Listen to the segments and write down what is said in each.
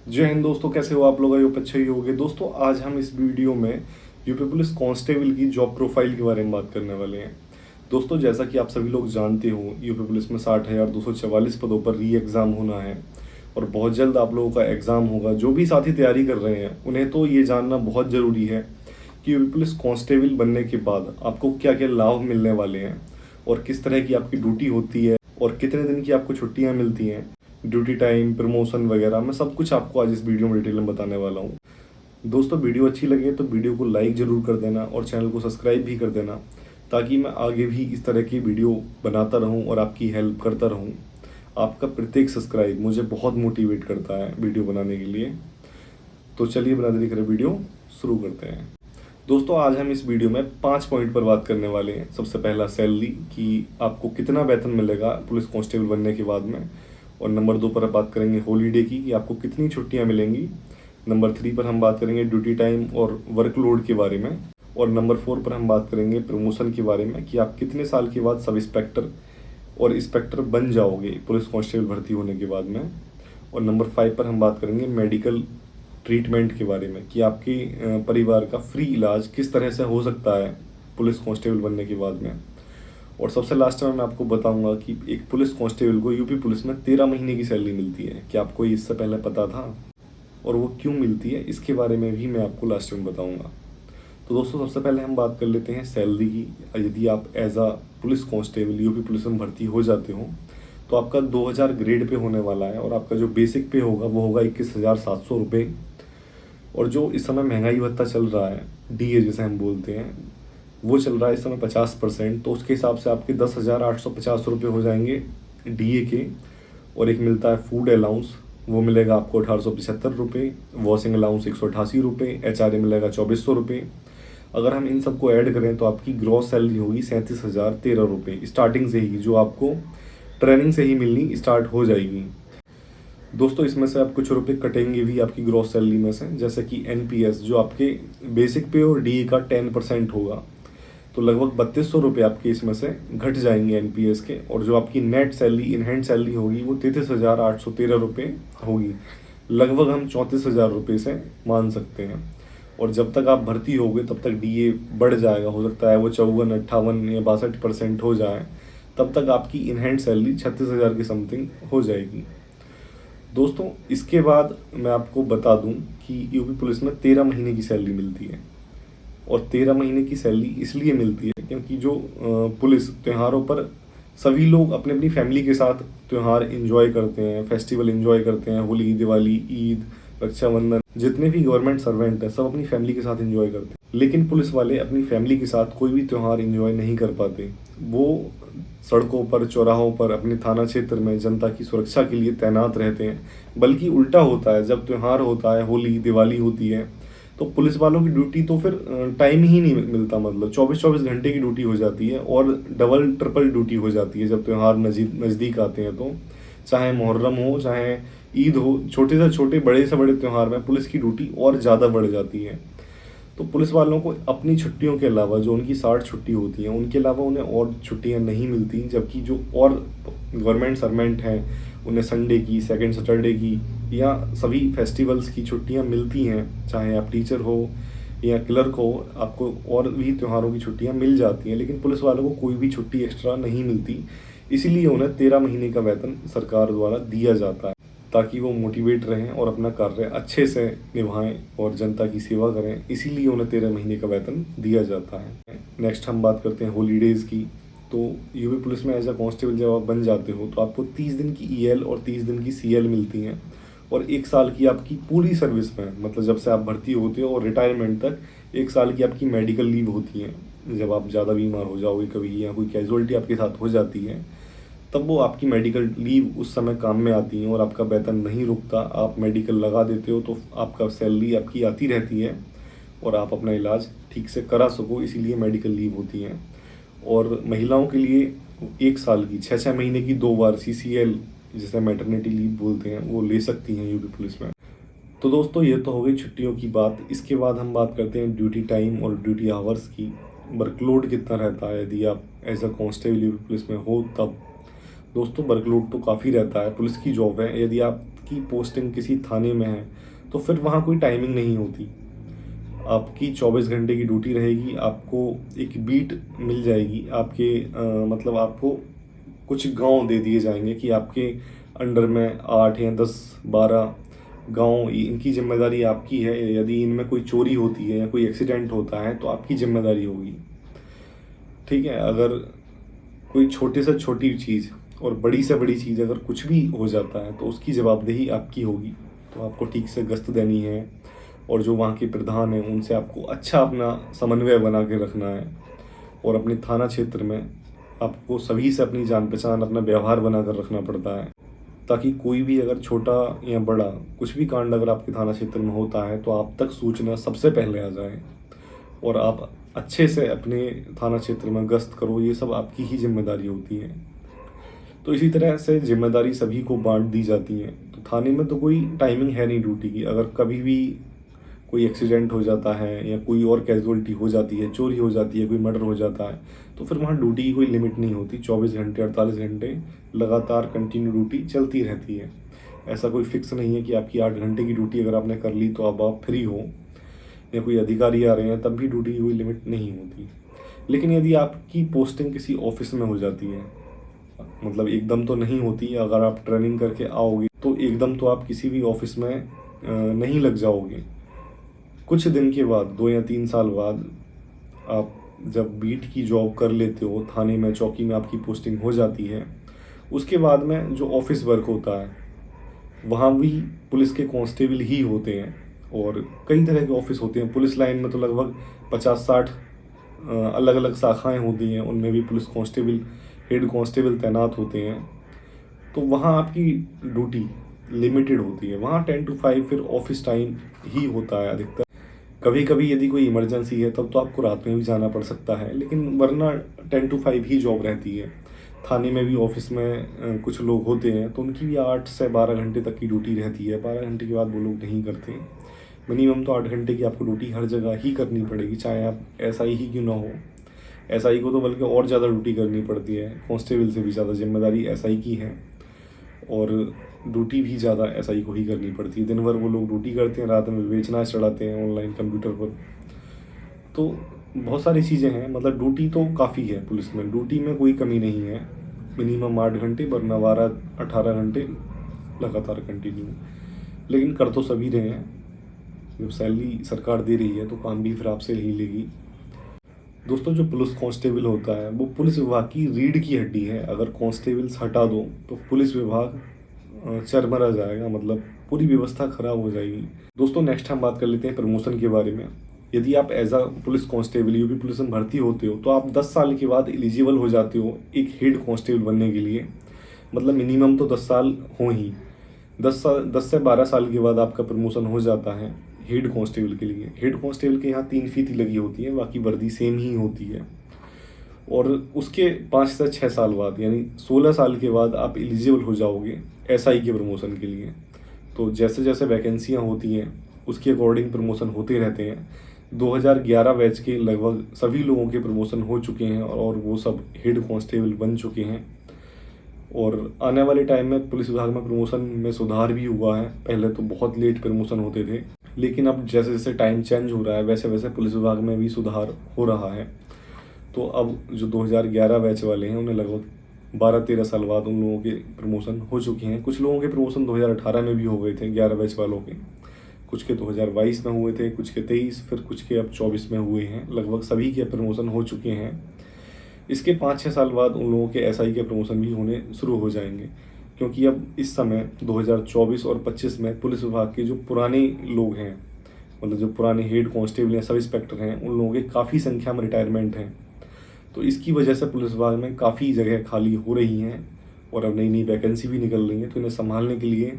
जय हिंद दोस्तों, कैसे हो आप लोग? आई होप अच्छे ही होंगे। दोस्तों आज हम इस वीडियो में यूपी पुलिस कांस्टेबल की जॉब प्रोफाइल के बारे में बात करने वाले हैं। दोस्तों जैसा कि आप सभी लोग जानते हो, यूपी पुलिस में 60,244 पदों पर री एग्ज़ाम होना है और बहुत जल्द आप लोगों का एग्ज़ाम होगा। जो भी साथी तैयारी कर रहे हैं उन्हें तो ये जानना बहुत ज़रूरी है कि यूपी पुलिस कांस्टेबल बनने के बाद आपको क्या क्या लाभ मिलने वाले हैं और किस तरह की आपकी ड्यूटी होती है और कितने दिन की आपको छुट्टियाँ मिलती हैं, ड्यूटी टाइम, प्रमोशन वगैरह। मैं सब कुछ आपको आज इस वीडियो में डिटेल में बताने वाला हूँ। दोस्तों वीडियो अच्छी लगे तो वीडियो को लाइक ज़रूर कर देना और चैनल को सब्सक्राइब भी कर देना, ताकि मैं आगे भी इस तरह की वीडियो बनाता रहूँ और आपकी हेल्प करता रहूँ। आपका प्रत्येक सब्सक्राइब मुझे बहुत मोटिवेट करता है वीडियो बनाने के लिए। तो चलिए बिना देरी करे वीडियो शुरू करते हैं। दोस्तों आज हम इस वीडियो में 5 पॉइंट पर बात करने वाले हैं। सबसे पहला सैलरी, कि आपको कितना वेतन मिलेगा पुलिस कांस्टेबल बनने के बाद में। और नंबर 2 पर बात करेंगे हॉलीडे की, कि आपको कितनी छुट्टियां मिलेंगी। नंबर 3 पर हम बात करेंगे ड्यूटी टाइम और वर्कलोड के बारे में। और नंबर 4 पर हम बात करेंगे प्रमोशन के बारे में, कि आप कितने साल के बाद सब इंस्पेक्टर और इंस्पेक्टर बन जाओगे पुलिस कांस्टेबल भर्ती होने के बाद में। और नंबर 5 पर हम बात करेंगे मेडिकल ट्रीटमेंट के बारे में, कि आपके परिवार का फ्री इलाज किस तरह से हो सकता है पुलिस कांस्टेबल बनने के बाद में। और सबसे लास्ट में मैं आपको बताऊंगा कि एक पुलिस कांस्टेबल को यूपी पुलिस में 13 महीने की सैलरी मिलती है। क्या आपको इससे पहले पता था? और वो क्यों मिलती है इसके बारे में भी मैं आपको लास्ट में बताऊंगा। तो दोस्तों सबसे पहले हम बात कर लेते हैं सैलरी की। यदि आप एज आ पुलिस कांस्टेबल यूपी पुलिस में भर्ती हो जाते हो तो आपका 2000 ग्रेड पे होने वाला है और आपका जो बेसिक पे होगा वो होगा 21,700 रुपये। और जो इस समय महंगाई भत्ता चल रहा है, डीए जिसे हम बोलते हैं, वो चल रहा है इस समय 50%। तो उसके हिसाब से आपके 10,850 रुपये हो जाएंगे डीए के। और एक मिलता है फूड अलाउंस, वो मिलेगा आपको 1875 रुपये। वॉशिंग अलाउंस 188 रुपये। एचआरए मिलेगा 2400 रुपये। अगर हम इन सबको ऐड करें तो आपकी ग्रॉस सैलरी होगी 37,013 रुपये स्टार्टिंग से ही, जो आपको ट्रेनिंग से ही मिलनी स्टार्ट हो जाएगी। दोस्तों इसमें से आप कुछ रुपए कटेंगे भी आपकी ग्रॉस सैलरी में से, जैसे कि एनपीएस जो आपके बेसिक पे और डीए का 10% होगा। तो लगभग 3200 रुपये आपके इसमें से घट जाएंगे एनपीएस के। और जो आपकी net salary, in hand salary होगी, वो 33,813 रुपये होगी। लगभग हम 34,000 रुपये से मान सकते हैं। और जब तक आप भर्ती होगे तब तक डीए बढ़ जाएगा, हो सकता है वो 54, 58 या 62% हो जाए। तब तक आपकी इन हैंड सैलरी 36,000 की समथिंग हो जाएगी। दोस्तों इसके बाद मैं आपको बता दूं कि यूपी पुलिस में 13 महीने की सैलरी मिलती है। और 13 महीने की सैलरी इसलिए मिलती है क्योंकि जो पुलिस त्योहारों पर सभी लोग अपनी अपनी फैमिली के साथ त्यौहार एंजॉय करते हैं, फेस्टिवल एंजॉय करते हैं। होली, दिवाली, ईद, रक्षाबंधन, जितने भी गवर्नमेंट सर्वेंट हैं सब अपनी फैमिली के साथ एंजॉय करते हैं। लेकिन पुलिस वाले अपनी फैमिली के साथ कोई भी त्यौहार एंजॉय नहीं कर पाते। वो सड़कों पर, चौराहों पर, अपने थाना क्षेत्र में जनता की सुरक्षा के लिए तैनात रहते हैं। बल्कि उल्टा होता है, जब त्यौहार होता है, होली, दिवाली होती है, तो पुलिस वालों की ड्यूटी तो फिर टाइम ही नहीं मिलता। मतलब 24-24 घंटे की ड्यूटी हो जाती है और डबल ट्रिपल ड्यूटी हो जाती है जब त्यौहार नज़दीक आते हैं। तो चाहे मुहर्रम हो, चाहे ईद हो, छोटे से छोटे, बड़े से बड़े त्यौहार में पुलिस की ड्यूटी और ज़्यादा बढ़ जाती है। तो पुलिस वालों को अपनी छुट्टियों के अलावा, जो उनकी 60 छुट्टी होती हैं, उनके अलावा उन्हें और छुट्टियां नहीं मिलती। जबकि जो और गवर्नमेंट सर्वेंट हैं उन्हें संडे की, सेकंड सैटरडे की या सभी फेस्टिवल्स की छुट्टियां मिलती हैं। चाहे आप टीचर हो या क्लर्क हो, आपको और भी त्योहारों की छुट्टियां मिल जाती हैं। लेकिन पुलिस वालों को कोई भी छुट्टी एक्स्ट्रा नहीं मिलती। इसीलिए उन्हें 13 महीने का वेतन सरकार द्वारा दिया जाता है, ताकि वो मोटिवेट रहें और अपना कार्य अच्छे से निभाएं और जनता की सेवा करें। इसीलिए उन्हें 13 महीने का वेतन दिया जाता है। नेक्स्ट हम बात करते हैं हॉलीडेज़ की। तो यूपी पुलिस में एज अ कांस्टेबल जब आप बन जाते हो तो आपको 30 दिन की ईएल और 30 दिन की सीएल मिलती हैं। और 1 साल की आपकी पूरी सर्विस में, मतलब जब से आप भर्ती होते हो और रिटायरमेंट तक, 1 साल की आपकी मेडिकल लीव होती है। जब आप ज़्यादा बीमार हो जाओगे कभी या कोई कैजुअलिटी आपके साथ हो जाती है, तब वो आपकी मेडिकल लीव उस समय काम में आती हैं और आपका वेतन नहीं रुकता। आप मेडिकल लगा देते हो तो आपका सैलरी आपकी आती रहती है और आप अपना इलाज ठीक से करा सको, इसीलिए मेडिकल लीव होती हैं। और महिलाओं के लिए 1 साल की 6-6 महीने की 2 बार सीसीएल, जिसे मैटरनिटी लीव बोलते हैं, वो ले सकती हैं यूपी पुलिस में। तो दोस्तों ये तो हो गई छुट्टियों की बात। इसके बाद हम बात करते हैं ड्यूटी टाइम और ड्यूटी आवर्स की। वर्कलोड कितना रहता है यदि आप as a constable UP police में हो तब। दोस्तों वर्कलोड तो काफ़ी रहता है, पुलिस की जॉब है। यदि आप आपकी पोस्टिंग किसी थाने में है तो फिर वहाँ कोई टाइमिंग नहीं होती। आपकी 24 घंटे की ड्यूटी रहेगी, आपको एक बीट मिल जाएगी, मतलब आपको कुछ गांव दे दिए जाएंगे कि आपके अंडर में 8 या 10 12 गांव, इनकी जिम्मेदारी आपकी है। यदि इनमें कोई चोरी होती है या कोई एक्सीडेंट होता है तो आपकी जिम्मेदारी होगी। ठीक है, अगर कोई छोटे से छोटी चीज़ और बड़ी से बड़ी चीज़ अगर कुछ भी हो जाता है तो उसकी जवाबदेही आपकी होगी। तो आपको ठीक से गश्त देनी है और जो वहाँ के प्रधान हैं उनसे आपको अच्छा अपना समन्वय बना के रखना है। और अपने थाना क्षेत्र में आपको सभी से अपनी जान पहचान, अपना व्यवहार बना कर रखना पड़ता है, ताकि कोई भी अगर छोटा या बड़ा कुछ भी कांड अगर आपके थाना क्षेत्र में होता है तो आप तक सूचना सबसे पहले आ जाए और आप अच्छे से अपने थाना क्षेत्र में गश्त करो। ये सब आपकी ही जिम्मेदारी होती है। तो इसी तरह से जिम्मेदारी सभी को बांट दी जाती है। तो थाने में तो कोई टाइमिंग है नहीं ड्यूटी की। अगर कभी भी कोई एक्सीडेंट हो जाता है या कोई और कैजुअलिटी हो जाती है, चोरी हो जाती है, कोई मर्डर हो जाता है, तो फिर वहाँ ड्यूटी की कोई लिमिट नहीं होती। 24 घंटे 48 घंटे लगातार कंटिन्यू ड्यूटी चलती रहती है। ऐसा कोई फिक्स नहीं है कि आपकी 8 घंटे की ड्यूटी अगर आपने कर ली तो अब आप फ्री हो, या कोई अधिकारी आ रहे हैं तब भी ड्यूटी की कोई लिमिट नहीं होती। लेकिन यदि आपकी पोस्टिंग किसी ऑफिस में हो जाती है, मतलब एकदम तो नहीं होती, अगर आप ट्रेनिंग करके आओगे तो एकदम तो आप किसी भी ऑफिस में नहीं लग जाओगे। कुछ दिन के बाद, 2 या 3 साल बाद, आप जब बीट की जॉब कर लेते हो, थाने में चौकी में आपकी पोस्टिंग हो जाती है, उसके बाद में जो ऑफिस वर्क होता है वहाँ भी पुलिस के कांस्टेबल ही होते हैं। और कई तरह के ऑफिस होते हैं। पुलिस लाइन में तो लगभग 50-60 अलग अलग शाखाएं होती हैं, उनमें भी पुलिस कांस्टेबल, हेड कांस्टेबल तैनात होते हैं। तो वहाँ आपकी ड्यूटी लिमिटेड होती है। वहाँ 10 to 5 फिर ऑफिस टाइम ही होता है अधिकतर। कभी कभी यदि कोई इमरजेंसी है तब तो आपको रात में भी जाना पड़ सकता है, लेकिन वरना 10 to 5 ही जॉब रहती है। थाने में भी ऑफिस में कुछ लोग होते हैं तो उनकी भी 8 से 12 घंटे तक की ड्यूटी रहती है। 12 घंटे के बाद वो लोग नहीं करते। मिनिमम तो 8 घंटे की आपको ड्यूटी हर जगह ही करनी पड़ेगी, चाहे आप एसआई ही क्यों ना हो। एसआई को तो बल्कि और ज़्यादा ड्यूटी करनी पड़ती है, कांस्टेबल से भी ज़्यादा जिम्मेदारी एसआई की है और ड्यूटी भी ज़्यादा एसआई को ही करनी पड़ती है। दिन भर वो लोग ड्यूटी करते हैं, रात में बेचना चढ़ाते हैं ऑनलाइन कंप्यूटर पर। तो बहुत सारी चीज़ें हैं, मतलब ड्यूटी तो काफ़ी है पुलिस में, ड्यूटी में कोई कमी नहीं है। मिनिमम 8 घंटे वरना 12-18 घंटे लगातार कंटिन्यू। लेकिन कर तो सभी रहे हैं। जब सैलरी सरकार दे रही है तो काम भी फिर आपसे ही लेगी। दोस्तों, जो पुलिस कांस्टेबल होता है वो पुलिस विभाग की रीढ़ की हड्डी है। अगर कांस्टेबल्स हटा दो तो पुलिस विभाग चरमरा जाएगा, मतलब पूरी व्यवस्था खराब हो जाएगी। दोस्तों, नेक्स्ट हम बात कर लेते हैं प्रमोशन के बारे में। यदि आप as a police constable UP police में भर्ती होते हो तो आप 10 साल के बाद एलिजिबल हो जाते हो एक हेड कांस्टेबल बनने के लिए। मतलब मिनिमम तो 10 साल हो ही, 10 से 12 साल के बाद आपका प्रमोशन हो जाता है हेड कांस्टेबल के लिए। हेड कांस्टेबल के यहाँ 3 फीती लगी होती है, बाकी वर्दी सेम ही होती है। और उसके 5 से 6 साल बाद यानी 16 साल के बाद आप एलिजिबल हो जाओगे एसआई के प्रमोशन के लिए। तो जैसे जैसे वैकेंसियाँ होती हैं उसके अकॉर्डिंग प्रमोशन होते रहते हैं। 2011 बैच के लगभग सभी लोगों के प्रमोशन हो चुके हैं और वो सब हेड कांस्टेबल बन चुके हैं। और आने वाले टाइम में पुलिस विभाग में प्रमोशन में सुधार भी हुआ है। पहले तो बहुत लेट प्रमोशन होते थे, लेकिन अब जैसे जैसे टाइम चेंज हो रहा है वैसे वैसे पुलिस विभाग में भी सुधार हो रहा है। तो अब जो 2011 बैच वाले हैं उन्हें लगभग 12-13 साल बाद उन लोगों के प्रमोशन हो चुके हैं। कुछ लोगों के प्रमोशन 2018 में भी हो गए थे, 11 बैच वालों के। कुछ के 2022 में हुए थे, कुछ के 23, फिर कुछ के अब 24 में हुए हैं। लगभग सभी के प्रमोशन हो चुके हैं। इसके 5-6 साल बाद उन लोगों के एसआई के प्रमोशन भी होने शुरू हो जाएंगे, क्योंकि अब इस समय 2024 और 25 में पुलिस विभाग के जो पुराने लोग हैं, मतलब जो पुराने हेड कांस्टेबल या सब इंस्पेक्टर हैं, उन लोगों के काफ़ी संख्या में रिटायरमेंट हैं। तो इसकी वजह से पुलिस विभाग में काफ़ी जगह खाली हो रही हैं और अब नई नई वैकेंसी भी निकल रही हैं। तो इन्हें संभालने के लिए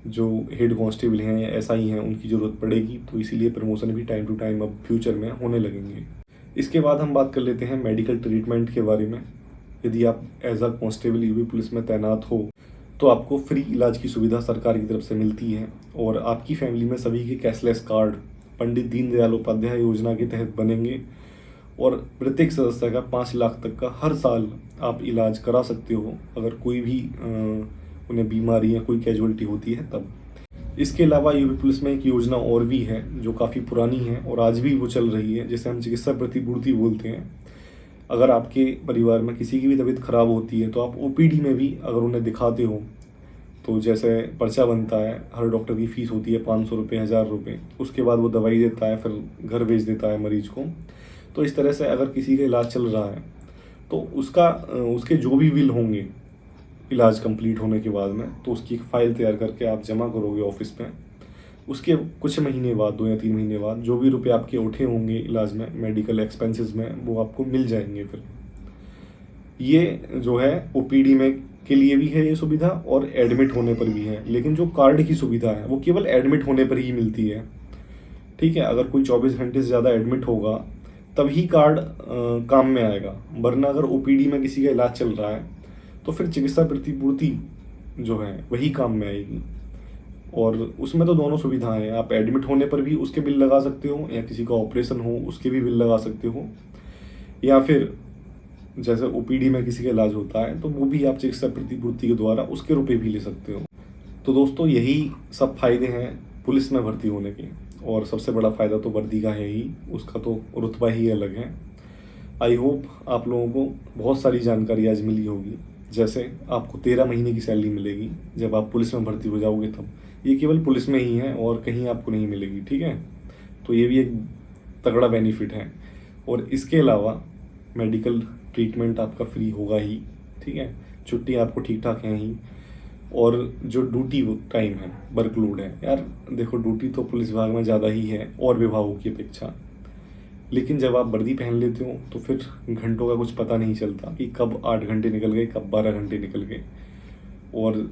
जो हेड कांस्टेबल हैं या एसआई हैं उनकी ज़रूरत पड़ेगी। तो इसीलिए प्रमोशन भी टाइम टू टाइम अब फ्यूचर में होने लगेंगे। इसके बाद हम बात कर लेते हैं मेडिकल ट्रीटमेंट के बारे में। यदि आप as a constable UP police में तैनात हो तो आपको फ्री इलाज की सुविधा सरकार की तरफ से मिलती है और आपकी फैमिली में सभी के कैशलेस कार्ड पंडित दीनदयाल उपाध्याय योजना के तहत बनेंगे और प्रत्येक सदस्य का 5 लाख तक का हर साल आप इलाज करा सकते हो। अगर कोई भी उन्हें बीमारी या कोई कैजुअलिटी होती है तब। इसके अलावा यूपी पुलिस में एक योजना और भी है जो काफ़ी पुरानी है और आज भी वो चल रही है, जिसे हम चिकित्सा प्रतिपूर्ति बोलते हैं। अगर आपके परिवार में किसी की भी तबीयत खराब होती है तो आप ओपीडी में भी अगर उन्हें दिखाते हो तो जैसे पर्चा बनता है, हर डॉक्टर की फ़ीस होती है 500 रुपये, 1000 रुपये, उसके बाद वो दवाई देता है, फिर घर भेज देता है मरीज को। तो इस तरह से अगर किसी का इलाज चल रहा है तो उसके जो भी बिल होंगे इलाज कंप्लीट होने के बाद में, तो उसकी एक फ़ाइल तैयार करके आप जमा करोगे ऑफिस में। उसके कुछ महीने बाद, 2 या 3 महीने बाद, जो भी रुपए आपके उठे होंगे इलाज में, मेडिकल एक्सपेंसेस में, वो आपको मिल जाएंगे। फिर ये जो है ओपीडी में के लिए भी है ये सुविधा और एडमिट होने पर भी है। लेकिन जो कार्ड की सुविधा है वो केवल एडमिट होने पर ही मिलती है, ठीक है। अगर कोई 24 घंटे से ज़्यादा एडमिट होगा तभी कार्ड काम में आएगा, वरना अगर ओपीडी में किसी का इलाज चल रहा है तो फिर चिकित्सा प्रतिपूर्ति जो है वही काम में आएगी। और उसमें तो दोनों सुविधाएं हैं, आप एडमिट होने पर भी उसके बिल लगा सकते हो, या किसी का ऑपरेशन हो उसके भी बिल लगा सकते हो, या फिर जैसे ओपीडी में किसी का इलाज होता है तो वो भी आप चिकित्सा प्रतिपूर्ति के द्वारा उसके रुपए भी ले सकते हो। तो दोस्तों यही सब फायदे हैं पुलिस में भर्ती होने के, और सबसे बड़ा फ़ायदा तो वर्दी का है ही, उसका तो रुतबा ही अलग है। आई होप आप लोगों को बहुत सारी जानकारी आज मिली होगी। जैसे आपको 13 महीने की सैलरी मिलेगी जब आप पुलिस में भर्ती हो जाओगे तब, ये केवल पुलिस में ही है और कहीं आपको नहीं मिलेगी, ठीक है। तो ये भी एक तगड़ा बेनिफिट है। और इसके अलावा मेडिकल ट्रीटमेंट आपका फ्री होगा ही, ठीक है। छुट्टी आपको ठीक ठाक है ही। और जो ड्यूटी टाइम है, वर्कलोड है, यार देखो ड्यूटी तो पुलिस विभाग में ज़्यादा ही है और विभागों की अपेक्षा, लेकिन जब आप वर्दी पहन लेते हो तो फिर घंटों का कुछ पता नहीं चलता कि कब 8 घंटे निकल गए, कब 12 घंटे निकल गए। और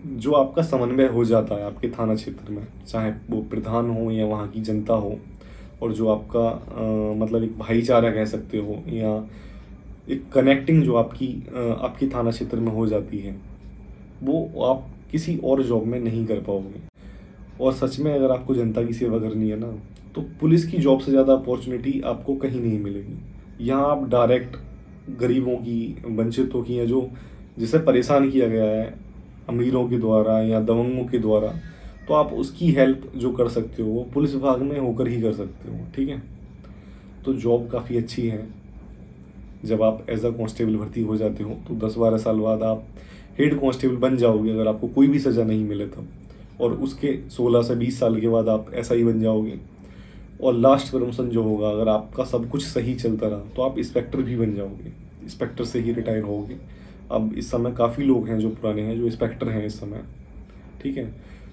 जो आपका समन्वय हो जाता है आपके थाना क्षेत्र में, चाहे वो प्रधान हो या वहाँ की जनता हो, और जो आपका मतलब एक भाईचारा कह सकते हो, या एक कनेक्टिंग जो आपकी थाना क्षेत्र में हो जाती है, वो आप किसी और जॉब में नहीं कर पाओगे। और सच में अगर आपको जनता की सेवा करनी है ना, तो पुलिस की जॉब से ज़्यादा अपॉर्चुनिटी आपको कहीं नहीं मिलेगी। यहाँ आप डायरेक्ट गरीबों की, वंचितों की, या जो जिसे परेशान किया गया है अमीरों के द्वारा या दबंगों के द्वारा, तो आप उसकी हेल्प जो कर सकते हो वो पुलिस विभाग में होकर ही कर सकते हो, ठीक है। तो जॉब काफ़ी अच्छी है। जब आप एज अ कांस्टेबल भर्ती हो जाते हो तो 10-12 साल बाद आप हेड कांस्टेबल बन जाओगे अगर आपको कोई भी सज़ा नहीं मिले तब, और उसके 16 से 20 साल के बाद आप एसआई बन जाओगे। और लास्ट प्रमोशन जो होगा, अगर आपका सब कुछ सही चलता रहा तो आप इंस्पेक्टर भी बन जाओगे, इंस्पेक्टर से ही रिटायर होगे। अब इस समय काफ़ी लोग हैं जो पुराने हैं जो इंस्पेक्टर हैं इस समय, ठीक है।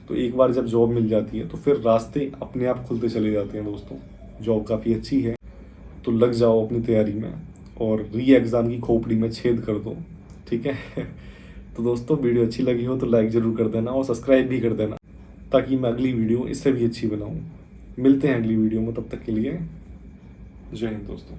तो एक बार जब जॉब मिल जाती है तो फिर रास्ते अपने आप खुलते चले जाते हैं दोस्तों। जॉब काफ़ी अच्छी है, तो लग जाओ अपनी तैयारी में और री एग्ज़ाम की खोपड़ी में छेद कर दो, ठीक है। तो दोस्तों वीडियो अच्छी लगी हो तो लाइक ज़रूर कर देना और सब्सक्राइब भी कर देना, ताकि मैं अगली वीडियो इससे भी अच्छी बनाऊँ। मिलते हैं अगली वीडियो में, तब तक के लिए जय हिंद दोस्तों।